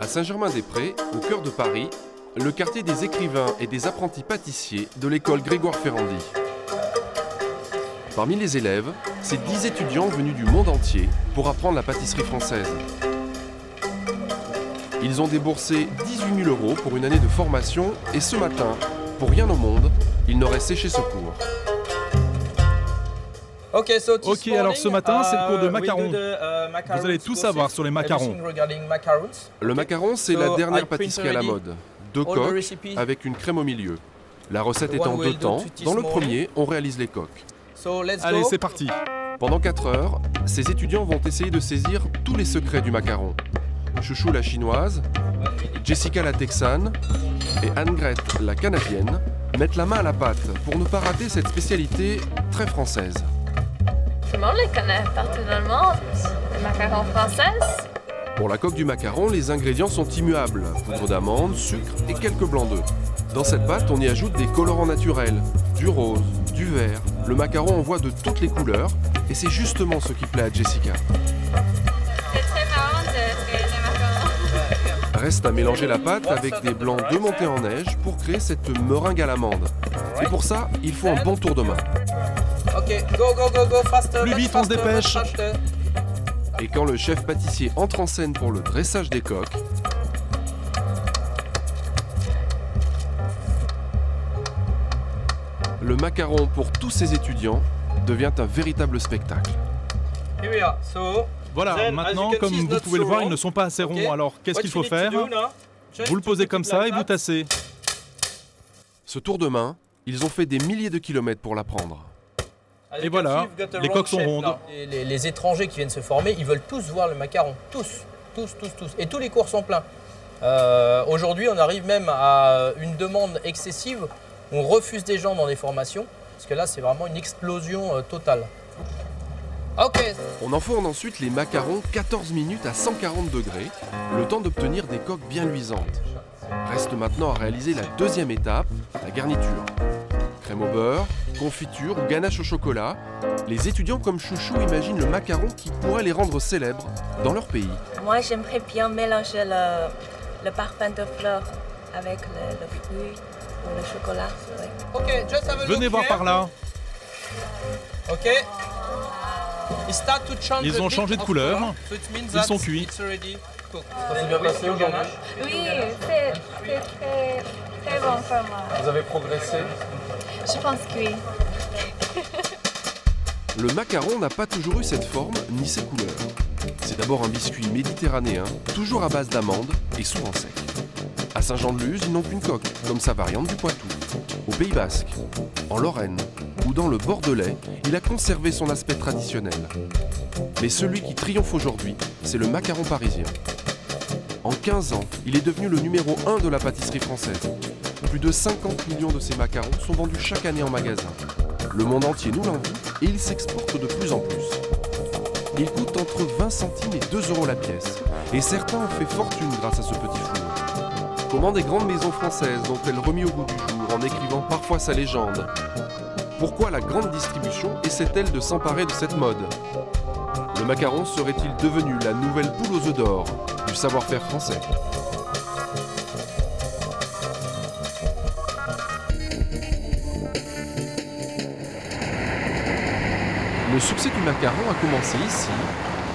À Saint-Germain-des-Prés, au cœur de Paris, le quartier des écrivains et des apprentis pâtissiers de l'école Grégoire-Ferrandi. Parmi les élèves, c'est 10 étudiants venus du monde entier pour apprendre la pâtisserie française. Ils ont déboursé 18 000 € pour une année de formation et ce matin, pour rien au monde, ils n'auraient séché ce cours. Ok, alors ce matin, c'est le cours de macarons. Vous allez tout savoir sur les macarons. Le macaron, c'est la dernière pâtisserie à la mode. 2 coques avec une crème au milieu. La recette est en 2 temps. Dans le premier, on réalise les coques. Allez, c'est parti. Pendant 4 heures, ces étudiants vont essayer de saisir tous les secrets du macaron. Chouchou la chinoise, Jessica la texane et Anne-Grete la canadienne mettent la main à la pâte pour ne pas rater cette spécialité très française. Tout le monde les connaît partout dans le monde, les macarons françaises. Pour la coque du macaron, les ingrédients sont immuables. Poudre d'amande, sucre et quelques blancs d'œufs. Dans cette pâte, on y ajoute des colorants naturels, du rose, du vert. Le macaron en voit de toutes les couleurs et c'est justement ce qui plaît à Jessica. C'est très marrant de faire des macarons. Reste à mélanger la pâte avec des blancs de montée en neige pour créer cette meringue à l'amande. Et pour ça, il faut un bon tour de main. Ok, go, faster. Plus vite, on se dépêche. Et quand le chef pâtissier entre en scène pour le dressage des coques, le macaron pour tous ces étudiants devient un véritable spectacle. Voilà, maintenant, comme vous pouvez le voir, ils ne sont pas assez ronds. Alors, qu'est-ce qu'il faut faire? Vous le posez comme ça et vous tassez. Ce tour de main, ils ont fait des milliers de kilomètres pour l'apprendre. Et voilà, les coques sont rondes. Les étrangers qui viennent se former, ils veulent tous voir le macaron. Tous. Et tous les cours sont pleins. Aujourd'hui, on arrive même à une demande excessive. On refuse des gens dans les formations. Parce que là, c'est vraiment une explosion totale. Ok. On enfourne ensuite les macarons 14 minutes à 140 degrés, le temps d'obtenir des coques bien luisantes. Reste maintenant à réaliser la deuxième étape, la garniture. Crème au beurre, confiture ou ganache au chocolat, les étudiants comme Chouchou imaginent le macaron qui pourrait les rendre célèbres dans leur pays. Moi, j'aimerais bien mélanger le parfum de fleurs avec le fruit ou le chocolat. Ouais. Ok, just have a look Venez voir here. par là. Ok. Ils ont changé de couleur. Ils sont cuits. Ça s'est bien passé aujourd'hui. Oui, c'est très bon pour moi. Vous avez progressé? Je pense que oui. Le macaron n'a pas toujours eu cette forme ni ces couleurs. C'est d'abord un biscuit méditerranéen, toujours à base d'amandes et souvent sec. À Saint-Jean-de-Luz, ils n'ont qu'une coque, comme sa variante du Poitou. Au Pays Basque, en Lorraine ou dans le Bordelais, il a conservé son aspect traditionnel. Mais celui qui triomphe aujourd'hui, c'est le macaron parisien. En 15 ans, il est devenu le numéro 1 de la pâtisserie française. Plus de 50 millions de ces macarons sont vendus chaque année en magasin. Le monde entier nous l'envie et il s'exporte de plus en plus. Il coûte entre 20 centimes et 2 € la pièce. Et certains ont fait fortune grâce à ce petit four. Comment des grandes maisons françaises ont-elles remis au goût du jour en écrivant parfois sa légende? Pourquoi la grande distribution essaie-t-elle de s'emparer de cette mode? Le macaron serait-il devenu la nouvelle poule aux œufs d'or du savoir-faire français? Le succès du macaron a commencé ici,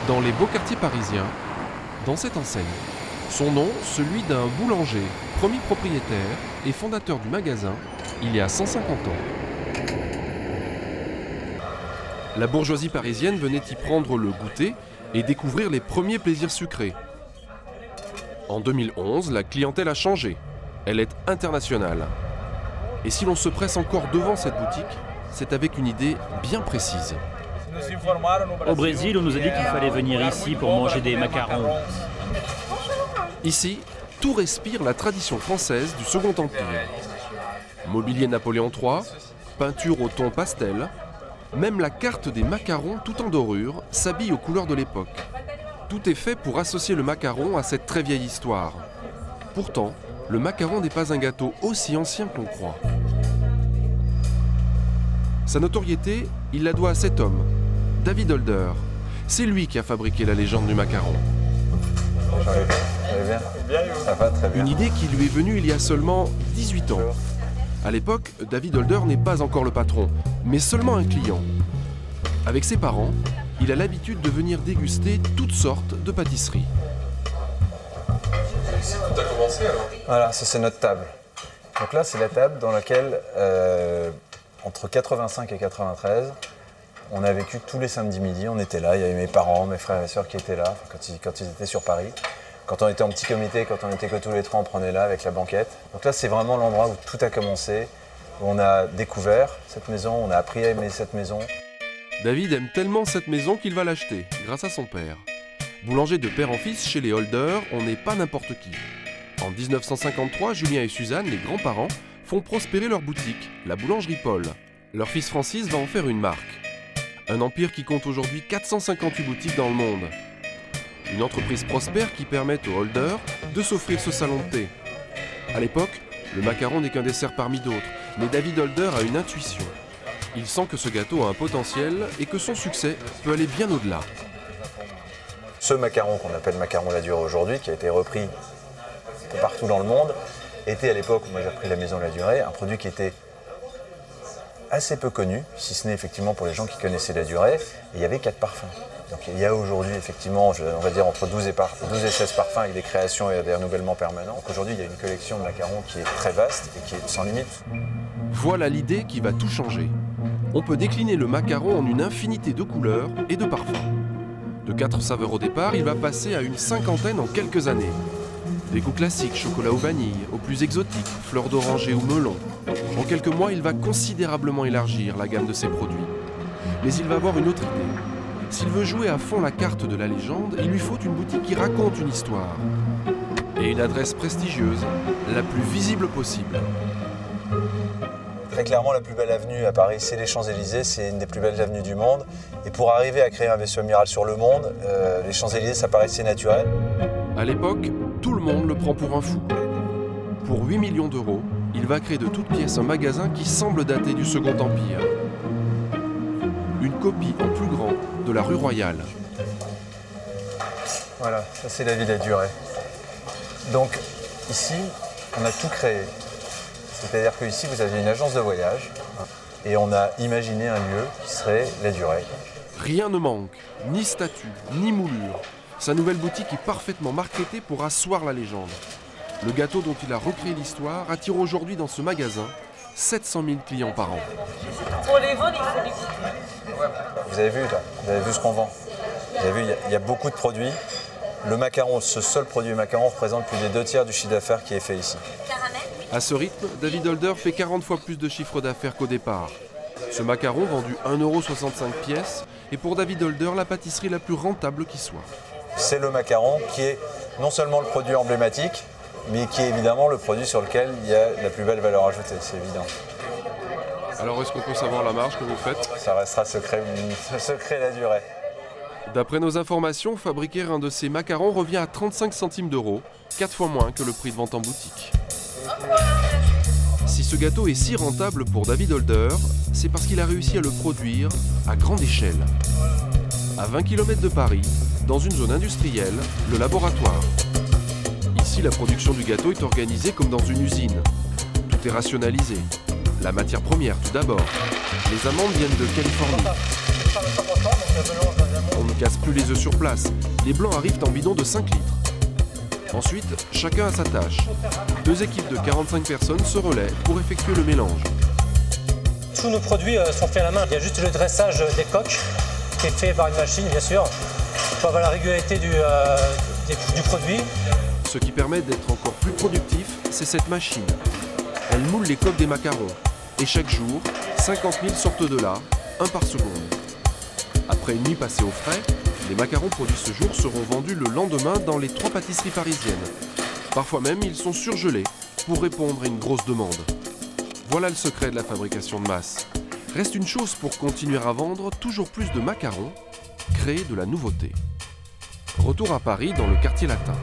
dans les beaux quartiers parisiens, dans cette enseigne. Son nom, celui d'un boulanger, premier propriétaire et fondateur du magasin, il y a 150 ans. La bourgeoisie parisienne venait y prendre le goûter et découvrir les premiers plaisirs sucrés. En 2011, la clientèle a changé. Elle est internationale. Et si l'on se presse encore devant cette boutique, c'est avec une idée bien précise. Au Brésil, on nous a dit qu'il fallait venir ici pour manger des macarons. Ici, tout respire la tradition française du Second Empire. Mobilier Napoléon III, peinture au ton pastel, même la carte des macarons tout en dorure s'habille aux couleurs de l'époque. Tout est fait pour associer le macaron à cette très vieille histoire. Pourtant, le macaron n'est pas un gâteau aussi ancien qu'on croit. Sa notoriété, il la doit à cet homme, David Holder. C'est lui qui a fabriqué la légende du macaron. bien. Ça va très bien. Une idée qui lui est venue il y a seulement 18 ans. À l'époque, David Holder n'est pas encore le patron, mais seulement un client. Avec ses parents, il a l'habitude de venir déguster toutes sortes de pâtisseries. Tout a commencé alors? Voilà, ça c'est notre table. Donc là, c'est la table dans laquelle, entre 85 et 93, on a vécu tous les samedis midi. On était là, il y avait mes parents, mes frères et sœurs qui étaient là quand ils étaient sur Paris. Quand on était en petit comité, quand on était que tous les trois, on prenait là avec la banquette. Donc là, c'est vraiment l'endroit où tout a commencé, où on a découvert cette maison, on a appris à aimer cette maison. David aime tellement cette maison qu'il va l'acheter, grâce à son père. Boulanger de père en fils chez les Holder, on n'est pas n'importe qui. En 1953, Julien et Suzanne, les grands-parents, font prospérer leur boutique, la boulangerie Paul. Leur fils Francis va en faire une marque. Un empire qui compte aujourd'hui 458 boutiques dans le monde. Une entreprise prospère qui permet aux Holder de s'offrir ce salon de thé. À l'époque, le macaron n'est qu'un dessert parmi d'autres, mais David Holder a une intuition. Il sent que ce gâteau a un potentiel et que son succès peut aller bien au-delà. Ce macaron qu'on appelle macaron La Durée aujourd'hui, qui a été repris un peu partout dans le monde, était à l'époque où moi j'ai repris la maison La Durée, un produit qui était assez peu connu, si ce n'est effectivement pour les gens qui connaissaient La Durée, et il y avait 4 parfums. Donc il y a aujourd'hui effectivement, on va dire entre 12 et 16 parfums avec des créations et des renouvellements permanents. Donc aujourd'hui il y a une collection de macarons qui est très vaste et qui est sans limite. Voilà l'idée qui va tout changer. On peut décliner le macaron en une infinité de couleurs et de parfums. De 4 saveurs au départ, il va passer à une 50aine en quelques années. Des goûts classiques, chocolat ou vanille, aux plus exotiques, fleurs d'oranger ou melon. En quelques mois, il va considérablement élargir la gamme de ses produits. Mais il va avoir une autre idée. S'il veut jouer à fond la carte de la légende, il lui faut une boutique qui raconte une histoire. Et une adresse prestigieuse, la plus visible possible. Très clairement, la plus belle avenue à Paris, c'est les Champs-Élysées, c'est une des plus belles avenues du monde. Et pour arriver à créer un vaisseau amiral sur le monde, les Champs-Élysées, ça paraissait naturel. À l'époque, tout le monde le prend pour un fou. Pour 8 millions d'euros, il va créer de toutes pièces un magasin qui semble dater du Second Empire. Une copie en plus grand de la rue Royale. Voilà, ça c'est la Villa Durée. Donc ici, on a tout créé. C'est-à-dire qu'ici, vous aviez une agence de voyage et on a imaginé un lieu qui serait La Durée. Rien ne manque, ni statue, ni moulure. Sa nouvelle boutique est parfaitement marketée pour asseoir la légende. Le gâteau dont il a recréé l'histoire attire aujourd'hui dans ce magasin 700 000 clients par an. Pour les vendre, il faut des goûter. Vous avez vu là, vous avez vu ce qu'on vend. Vous avez vu, il y a beaucoup de produits. Le macaron, ce seul produit macaron représente plus des 2/3 du chiffre d'affaires qui est fait ici. À ce rythme, David Holder fait 40 fois plus de chiffre d'affaires qu'au départ. Ce macaron vendu 1,65 € pièce est pour David Holder la pâtisserie la plus rentable qui soit. C'est le macaron qui est non seulement le produit emblématique, mais qui est évidemment le produit sur lequel il y a la plus belle valeur ajoutée, c'est évident. Alors est-ce qu'on peut savoir la marge que vous faites? Ça restera secret La Durée. D'après nos informations, fabriquer un de ces macarons revient à 35 centimes d'euros, 4 fois moins que le prix de vente en boutique. Si ce gâteau est si rentable pour David Holder, c'est parce qu'il a réussi à le produire à grande échelle. À 20 km de Paris, dans une zone industrielle, le laboratoire. Ici, la production du gâteau est organisée comme dans une usine. Tout est rationalisé. La matière première, tout d'abord. Les amandes viennent de Californie. On ne casse plus les œufs sur place. Les blancs arrivent en bidon de 5 litres. Ensuite, chacun a sa tâche. 2 équipes de 45 personnes se relaient pour effectuer le mélange. Tous nos produits sont faits à la main. Il y a juste le dressage des coques qui est fait par une machine, bien sûr, pour avoir la régularité du produit. Ce qui permet d'être encore plus productif, c'est cette machine. Elle moule les coques des macarons. Et chaque jour, 50 000 sortent de là, un par seconde. Après une nuit passée au frais, les macarons produits ce jour seront vendus le lendemain dans les 3 pâtisseries parisiennes. Parfois même, ils sont surgelés pour répondre à une grosse demande. Voilà le secret de la fabrication de masse. Reste une chose pour continuer à vendre toujours plus de macarons, créer de la nouveauté. Retour à Paris, dans le quartier latin.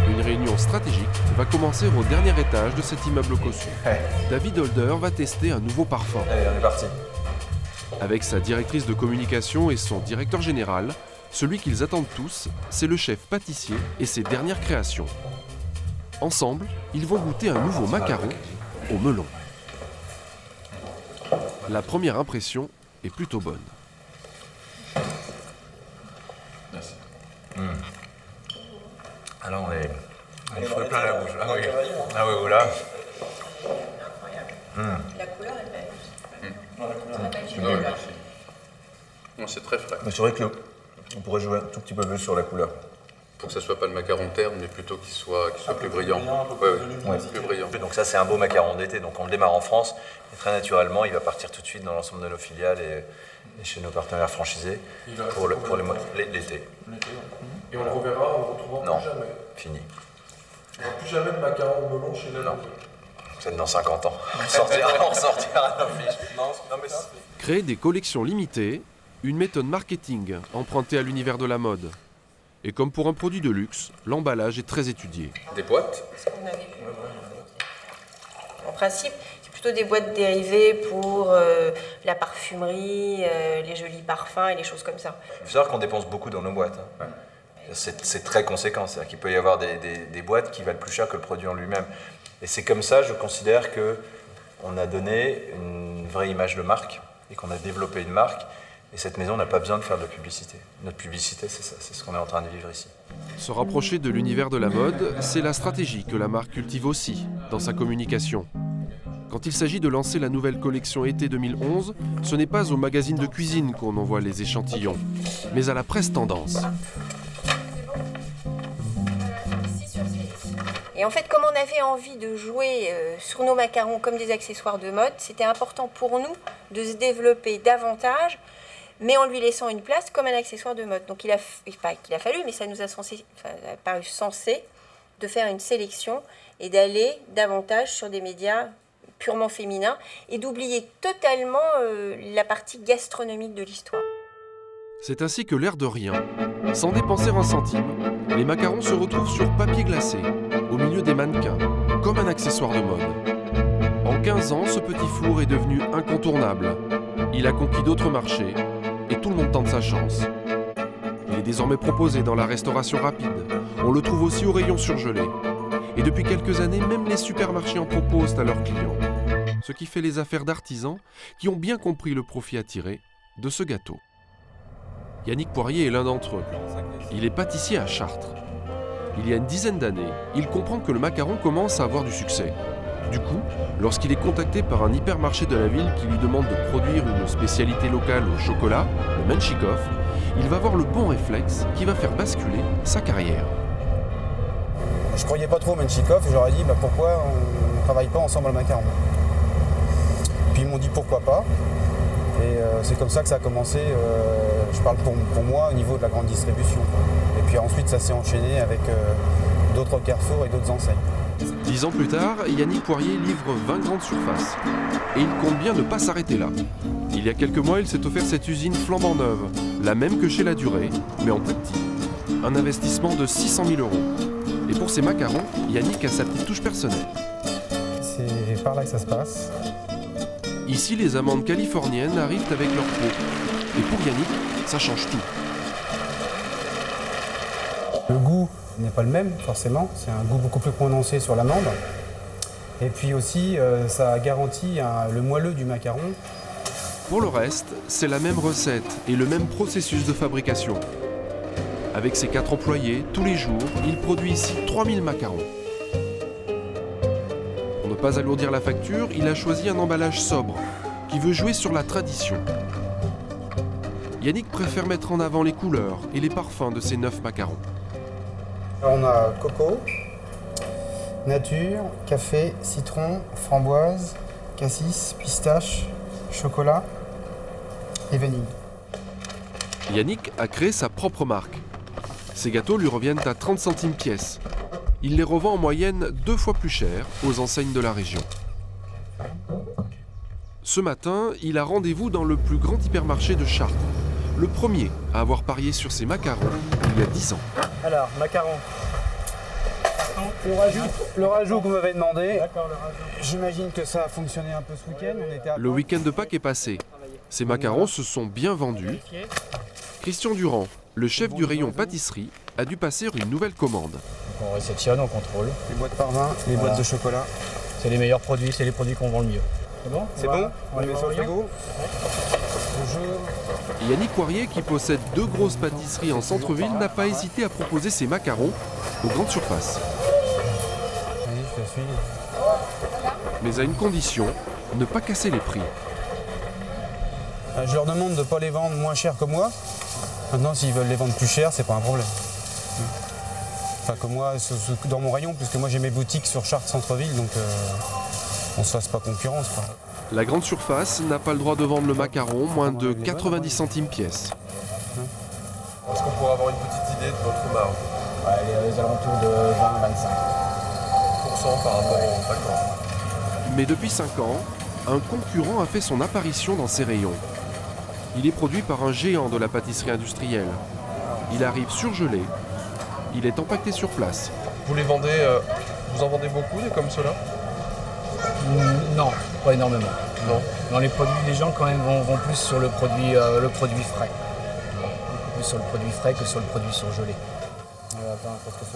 Une réunion stratégique va commencer au dernier étage de cet immeuble cossu. David Holder va tester un nouveau parfum. Allez, on est parti. Avec sa directrice de communication et son directeur général, celui qu'ils attendent tous, c'est le chef pâtissier et ses dernières créations. Ensemble, ils vont goûter un nouveau macaron au melon. La première impression est plutôt bonne. Merci. Alors on est fruit plein la bouche. Ah oui, ah oui, voilà. La couleur est belle. C'est très frais. Mais c'est vrai qu'on pourrait jouer un tout petit peu plus sur la couleur. Pour que ça soit pas le macaron terne, mais plutôt qu'il soit plus brillant. Ouais, plus brillant. Donc ça, c'est un beau macaron d'été. Donc on le démarre en France. Et très naturellement, il va partir tout de suite dans l'ensemble de nos filiales et chez nos partenaires franchisés pour l'été. Et on le reverra, on le retrouvera Non, plus jamais. Fini. Il n'y aura plus jamais de macaron au melon chez la. C'est dans 50 ans. On sortira nos fiches. Créer des collections limitées, une méthode marketing empruntée à l'univers de la mode. Et comme pour un produit de luxe, l'emballage est très étudié. Des boîtes. En principe, c'est plutôt des boîtes dérivées pour la parfumerie, les jolis parfums et les choses comme ça. Il faut savoir qu'on dépense beaucoup dans nos boîtes. Hein. C'est très conséquent. C'est-à-dire qu'il peut y avoir des boîtes qui valent plus cher que le produit en lui-même. Et c'est comme ça, je considère qu'on a donné une vraie image de marque et qu'on a développé une marque. Et cette maison n'a pas besoin de faire de la publicité. Notre publicité, c'est ça, c'est ce qu'on est en train de vivre ici. Se rapprocher de l'univers de la mode, c'est la stratégie que la marque cultive aussi dans sa communication. Quand il s'agit de lancer la nouvelle collection été 2011, ce n'est pas au magazine de cuisine qu'on envoie les échantillons, mais à la presse tendance. Et en fait, comme on avait envie de jouer sur nos macarons comme des accessoires de mode, c'était important pour nous de se développer davantage, mais en lui laissant une place comme un accessoire de mode. Donc il a fallu, mais ça nous a paru sensé de faire une sélection et d'aller davantage sur des médias purement féminins et d'oublier totalement la partie gastronomique de l'histoire. C'est ainsi que l'air de rien, sans dépenser un centime, les macarons se retrouvent sur papier glacé, au milieu des mannequins, comme un accessoire de mode. En 15 ans, ce petit four est devenu incontournable. Il a conquis d'autres marchés, et tout le monde tente sa chance. Il est désormais proposé dans la restauration rapide. On le trouve aussi au rayon surgelé. Et depuis quelques années, même les supermarchés en proposent à leurs clients. Ce qui fait les affaires d'artisans qui ont bien compris le profit à tirer de ce gâteau. Yannick Poirier est l'un d'entre eux. Il est pâtissier à Chartres. Il y a une dizaine d'années, il comprend que le macaron commence à avoir du succès. Du coup, lorsqu'il est contacté par un hypermarché de la ville qui lui demande de produire une spécialité locale au chocolat, le Menchikov, il va avoir le bon réflexe qui va faire basculer sa carrière. Je croyais pas trop au Menchikov et j'aurais dit pourquoi on ne travaille pas ensemble le macaron. Puis ils m'ont dit pourquoi pas. Et c'est comme ça que ça a commencé, je parle pour moi, au niveau de la grande distribution. Et puis ensuite, ça s'est enchaîné avec d'autres carrefours et d'autres enseignes. 10 ans plus tard, Yannick Poirier livre 20 grandes surfaces. Et il compte bien ne pas s'arrêter là. Il y a quelques mois, il s'est offert cette usine flambant neuve, la même que chez La Durée, mais en plus petit. Un investissement de 600 000 €. Et pour ses macarons, Yannick a sa petite touche personnelle. C'est par là que ça se passe. Ici, les amandes californiennes arrivent avec leur peau. Et pour Yannick, ça change tout. Le goût n'est pas le même, forcément. C'est un goût beaucoup plus prononcé sur l'amande. Et puis aussi, ça garantit le moelleux du macaron. Pour le reste, c'est la même recette et le même processus de fabrication. Avec ses 4 employés, tous les jours, il produit ici 3000 macarons. Pour ne pas alourdir la facture, il a choisi un emballage sobre, qui veut jouer sur la tradition. Yannick préfère mettre en avant les couleurs et les parfums de ses 9 macarons. On a coco, nature, café, citron, framboise, cassis, pistache, chocolat et vanille. Yannick a créé sa propre marque. Ces gâteaux lui reviennent à 30 centimes pièce. Il les revend en moyenne 2 fois plus cher aux enseignes de la région. Ce matin, il a rendez-vous dans le plus grand hypermarché de Chartres. Le premier à avoir parié sur ses macarons il y a 10 ans. Alors, macarons. Le rajout que vous m'avez demandé. J'imagine que ça a fonctionné un peu ce week-end. Le week-end de Pâques est passé. Ces macarons se sont bien vendus. Christian Durand, le chef du rayon pâtisserie, a dû passer une nouvelle commande. Donc on réceptionne, on contrôle. Les boîtes parvin, les boîtes de chocolat. C'est les meilleurs produits, c'est les produits qu'on vend le mieux. C'est bon? C'est bon? On les met sur le frigo? Bonjour. Yannick Poirier, qui possède 2 grosses pâtisseries en centre-ville, n'a pas hésité à proposer ses macarons aux grandes surfaces. Oui, je te suis. Mais à une condition, ne pas casser les prix. Je leur demande de ne pas les vendre moins cher que moi. Maintenant, s'ils veulent les vendre plus cher, c'est pas un problème. Enfin, comme moi, dans mon rayon, puisque moi j'ai mes boutiques sur Chartres centre-ville, donc on se fasse pas concurrence, quoi. La grande surface n'a pas le droit de vendre le macaron moins de 90 centimes pièce. Est-ce qu'on pourrait avoir une petite idée de votre marge? Ouais, les alentours de 20-25% par rapport au d'accord. Mais depuis 5 ans, un concurrent a fait son apparition dans ces rayons. Il est produit par un géant de la pâtisserie industrielle. Il arrive surgelé. Il est empaqueté sur place. Vous les vendez, vous en vendez beaucoup des comme ceux-là? Non, pas énormément. Non. Dans les produits, les gens quand même vont plus sur le produit frais. Beaucoup plus sur le produit frais que sur le produit surgelé.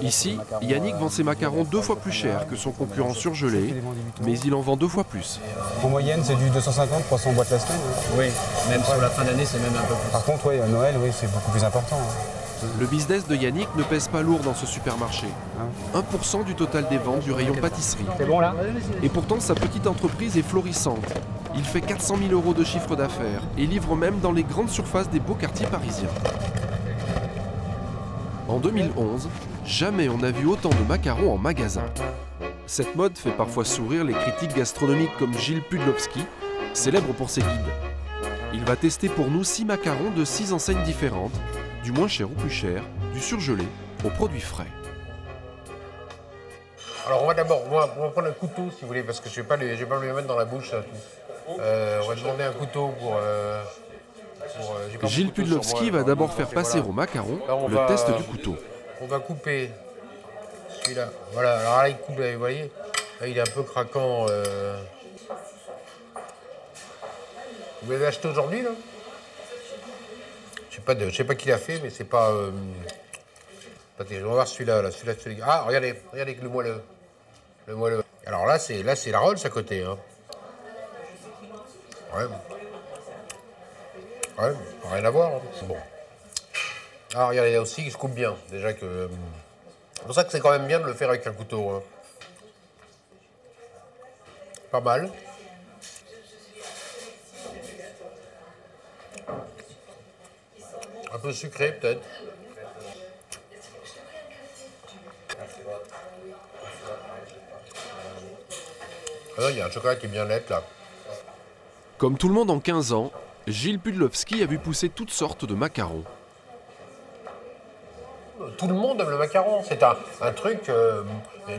Ici, Yannick vend ses macarons 2 fois plus cher que son concurrent surgelé, mais il en vend 2 fois plus. En moyenne, c'est du 250-300 boîtes la semaine. Oui, même sur la fin d'année, c'est même un peu plus. Par contre, oui, à Noël, oui, c'est beaucoup plus important. Le business de Yannick ne pèse pas lourd dans ce supermarché. 1% du total des ventes du rayon pâtisserie. C'est bon là? Et pourtant, sa petite entreprise est florissante. Il fait 400 000 € de chiffre d'affaires et livre même dans les grandes surfaces des beaux quartiers parisiens. En 2011, jamais on n'a vu autant de macarons en magasin. Cette mode fait parfois sourire les critiques gastronomiques comme Gilles Pudlowski, célèbre pour ses guides. Il va tester pour nous 6 macarons de 6 enseignes différentes, du moins cher au plus cher, du surgelé aux produits frais. Alors on va d'abord, on va prendre un couteau si vous voulez, parce que je ne vais pas me les mettre dans la bouche. On va demander un couteau pour... Gilles Pudlowski va d'abord faire passer au macaron le test du couteau. On va couper celui-là. Voilà, alors là il coupe, vous voyez, là il est un peu craquant. Vous l'avez acheté aujourd'hui là? Je sais pas qui l'a fait, mais c'est pas terrible. On va voir celui-là. Ah, regardez le moelleux. Le moelleux. Alors là, c'est la Rolls à côté. Hein. Ouais, rien à voir. Hein. Bon. Ah, regardez là aussi, il se coupe bien. Déjà que. C'est pour ça que c'est quand même bien de le faire avec un couteau. Hein. Pas mal. Un peu sucré peut-être. Ah, il y a un chocolat qui est bien net là. Comme tout le monde en 15 ans, Gilles Pudlowski a vu pousser toutes sortes de macarons. Tout le monde aime le macaron, c'est un truc.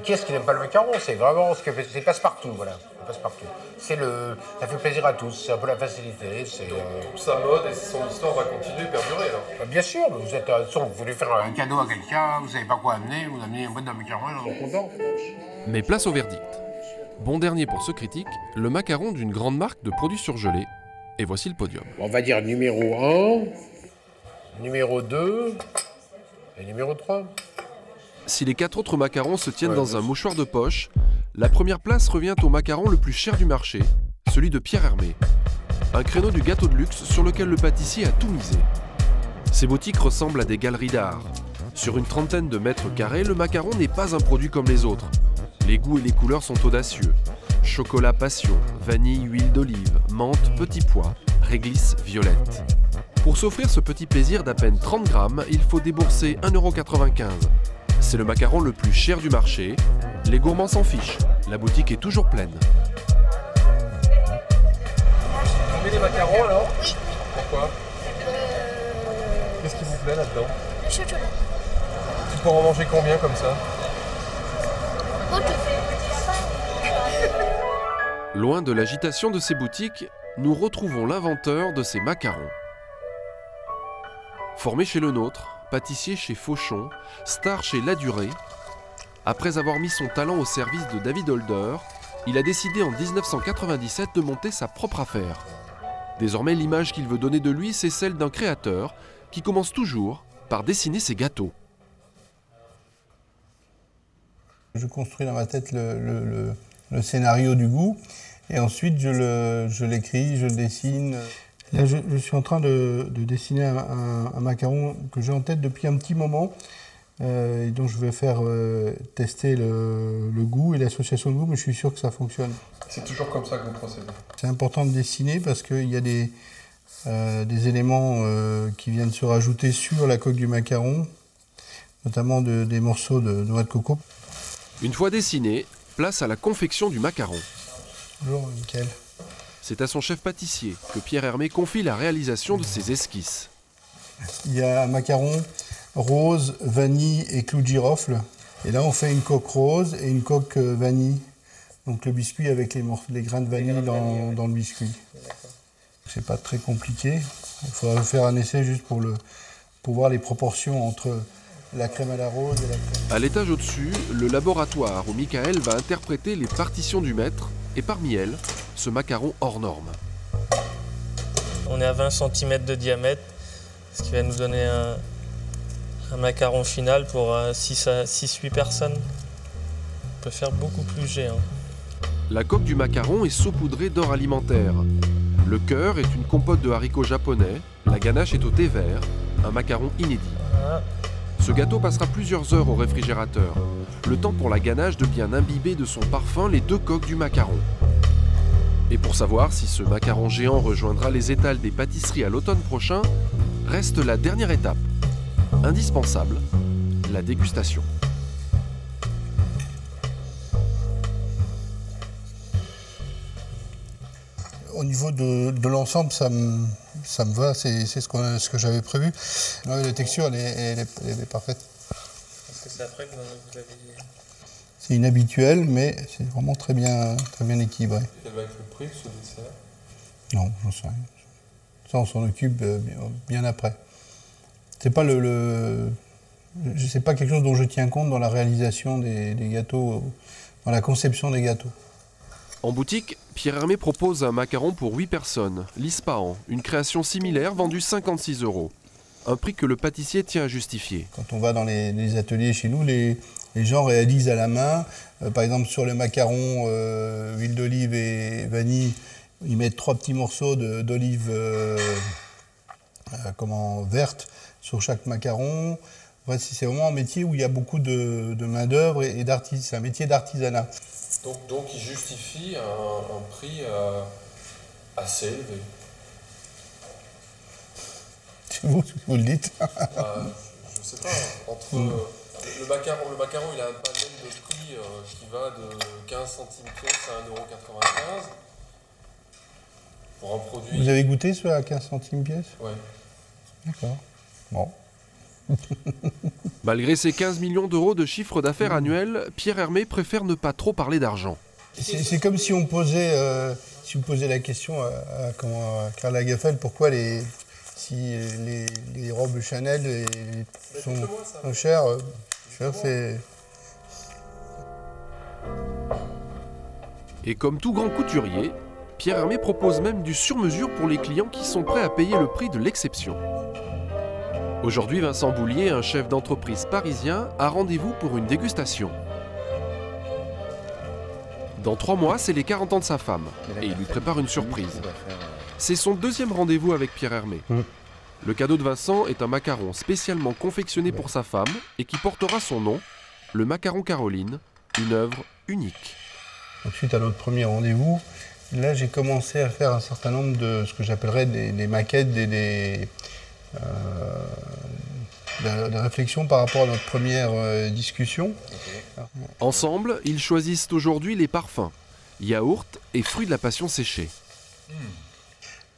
Qui est-ce qui n'aime pas le macaron? C'est vraiment ce que c'est passe-partout, voilà. Passe-partout. Ça fait plaisir à tous, c'est un peu la facilité. Sa mode et son histoire va continuer, perdurer alors. Bien sûr, vous voulez faire un cadeau à quelqu'un, vous savez pas quoi amener, vous amenez une boîte de macarons, ils sont contents. Mais place au verdict. Bon dernier pour ce critique, le macaron d'une grande marque de produits surgelés. Et voici le podium. On va dire numéro 1, numéro 2 et numéro 3. Si les 4 autres macarons se tiennent dans un mouchoir de poche, la première place revient au macaron le plus cher du marché, celui de Pierre Hermé. Un créneau du gâteau de luxe sur lequel le pâtissier a tout misé. Ces boutiques ressemblent à des galeries d'art. Sur une trentaine de mètres carrés, le macaron n'est pas un produit comme les autres. Les goûts et les couleurs sont audacieux. Chocolat passion, vanille, huile d'olive, menthe, petit pois, réglisse, violette. Pour s'offrir ce petit plaisir d'à peine 30 grammes, il faut débourser 1,95 €. C'est le macaron le plus cher du marché. Les gourmands s'en fichent. La boutique est toujours pleine. Vous mettez des macarons alors? Oui. Pourquoi? Qu'est-ce qui vous plaît là-dedans? Le chocolat. Tu pourras en manger combien comme ça? Loin de l'agitation de ces boutiques, nous retrouvons l'inventeur de ces macarons. Formé chez Le Nôtre, pâtissier chez Fauchon, star chez Ladurée, après avoir mis son talent au service de David Holder, il a décidé en 1997 de monter sa propre affaire. Désormais, l'image qu'il veut donner de lui, c'est celle d'un créateur qui commence toujours par dessiner ses gâteaux. Je construis dans ma tête le scénario du goût et ensuite je l'écris, je le dessine. Là, je suis en train de dessiner un macaron que j'ai en tête depuis un petit moment et dont je vais faire tester le goût et l'association de goût, mais je suis sûr que ça fonctionne. C'est toujours comme ça que vous procédez? C'est important de dessiner parce qu'il y a des éléments qui viennent se rajouter sur la coque du macaron, notamment des morceaux de noix de coco. Une fois dessiné, place à la confection du macaron. Bonjour, Mickaël. C'est à son chef pâtissier que Pierre Hermé confie la réalisation de ses esquisses. Il y a un macaron rose, vanille et clou de girofle. Et là, on fait une coque rose et une coque vanille. Donc le biscuit avec les grains de vanille dans le biscuit. C'est pas très compliqué. Il faudra faire un essai juste pour voir les proportions entre la crème à la rose et la crème. À l'étage au-dessus, le laboratoire où Mickaël va interpréter les partitions du maître et parmi elles, ce macaron hors norme. On est à 20 cm de diamètre, ce qui va nous donner un macaron final pour 6-8 personnes. On peut faire beaucoup plus géant. La coque du macaron est saupoudrée d'or alimentaire. Le cœur est une compote de haricots japonais, la ganache est au thé vert, un macaron inédit. Ce gâteau passera plusieurs heures au réfrigérateur, le temps pour la ganache de bien imbiber de son parfum les deux coques du macaron. Et pour savoir si ce macaron géant rejoindra les étals des pâtisseries à l'automne prochain, reste la dernière étape, indispensable, la dégustation. Au niveau de l'ensemble, ça me va, c'est ce que j'avais prévu. Ouais, la texture, elle est parfaite. C'est après que vous avez dit. C'est inhabituel, mais c'est vraiment très bien équilibré. Quel va être le prix de ce dessert? Non, j'en sais rien. Ça, on s'en occupe bien après. C'est pas c'est pas quelque chose dont je tiens compte dans la réalisation des gâteaux, dans la conception des gâteaux. En boutique, Pierre Hermé propose un macaron pour 8 personnes, l'Ispahan, une création similaire vendue 56 €. Un prix que le pâtissier tient à justifier. Quand on va dans les ateliers chez nous, les gens réalisent à la main. Par exemple, sur le macaron, huile d'olive et vanille, ils mettent 3 petits morceaux d'olive verte sur chaque macaron. Enfin, c'est vraiment un métier où il y a beaucoup de main-d'œuvre et d'artisanat. C'est un métier d'artisanat. Donc il justifie un prix assez élevé. Vous le dites. Je sais pas, entre le macaron il a un panel de prix qui va de 15 centimes pièce à 1,95 € pour un produit. Vous avez goûté ceux à 15 centimes pièce? Ouais. D'accord. Bon. Malgré ses 15 millions d'euros de chiffre d'affaires annuel, Pierre Hermé préfère ne pas trop parler d'argent. C'est comme si on posait, la question à Karl Lagerfeld, pourquoi si les robes Chanel sont chères, c'est... Et comme tout grand couturier, Pierre Hermé propose même du sur-mesure pour les clients qui sont prêts à payer le prix de l'exception. Aujourd'hui, Vincent Boulier, un chef d'entreprise parisien, a rendez-vous pour une dégustation. Dans 3 mois, c'est les 40 ans de sa femme, et il lui prépare une surprise. C'est son deuxième rendez-vous avec Pierre Hermé. Le cadeau de Vincent est un macaron spécialement confectionné pour sa femme et qui portera son nom, le macaron Caroline, une œuvre unique. Donc, suite à notre premier rendez-vous, là j'ai commencé à faire un certain nombre de ce que j'appellerais des maquettes, des réflexions par rapport à notre première discussion. Ensemble, ils choisissent aujourd'hui les parfums, yaourt et fruits de la passion séchés.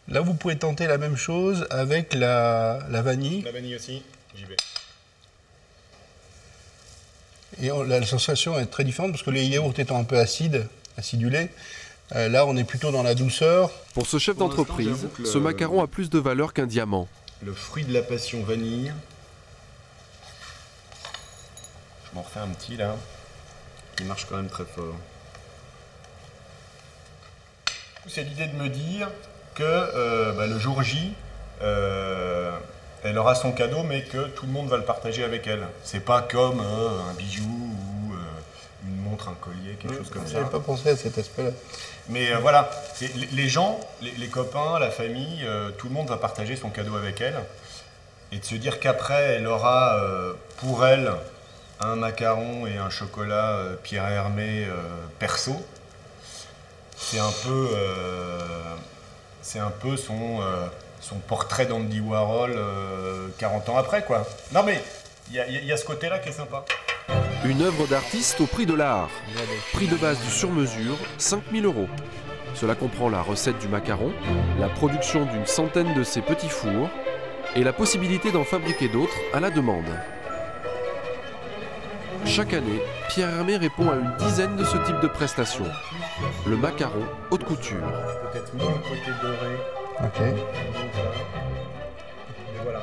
Là, vous pouvez tenter la même chose avec la vanille. La vanille aussi, j'y vais. Et la sensation est très différente parce que les yaourts étant un peu acidulés, là on est plutôt dans la douceur. Pour ce chef d'entreprise, ce macaron a plus de valeur qu'un diamant. Le fruit de la passion vanille. Je m'en refais un petit là. Il marche quand même très fort. C'est l'idée de me dire que le jour J, elle aura son cadeau, mais que tout le monde va le partager avec elle. C'est pas comme un bijou ou une montre, un collier, quelque chose comme ça. J'avais pas pensé à cet aspect-là. Mais voilà, les gens, les copains, la famille, tout le monde va partager son cadeau avec elle. Et de se dire qu'après, elle aura pour elle un macaron et un chocolat Pierre Hermé perso, c'est un peu son portrait d'Andy Warhol 40 ans après, quoi. Non mais, il y a ce côté-là qui est sympa. Une œuvre d'artiste au prix de l'art. Prix de base du sur-mesure, 5 000 €. Cela comprend la recette du macaron, la production d'une centaine de ces petits fours et la possibilité d'en fabriquer d'autres à la demande. Chaque année, Pierre Hermé répond à une dizaine de ce type de prestations. Le macaron haute couture. Peut-être moins le côté doré. Ok. Et voilà.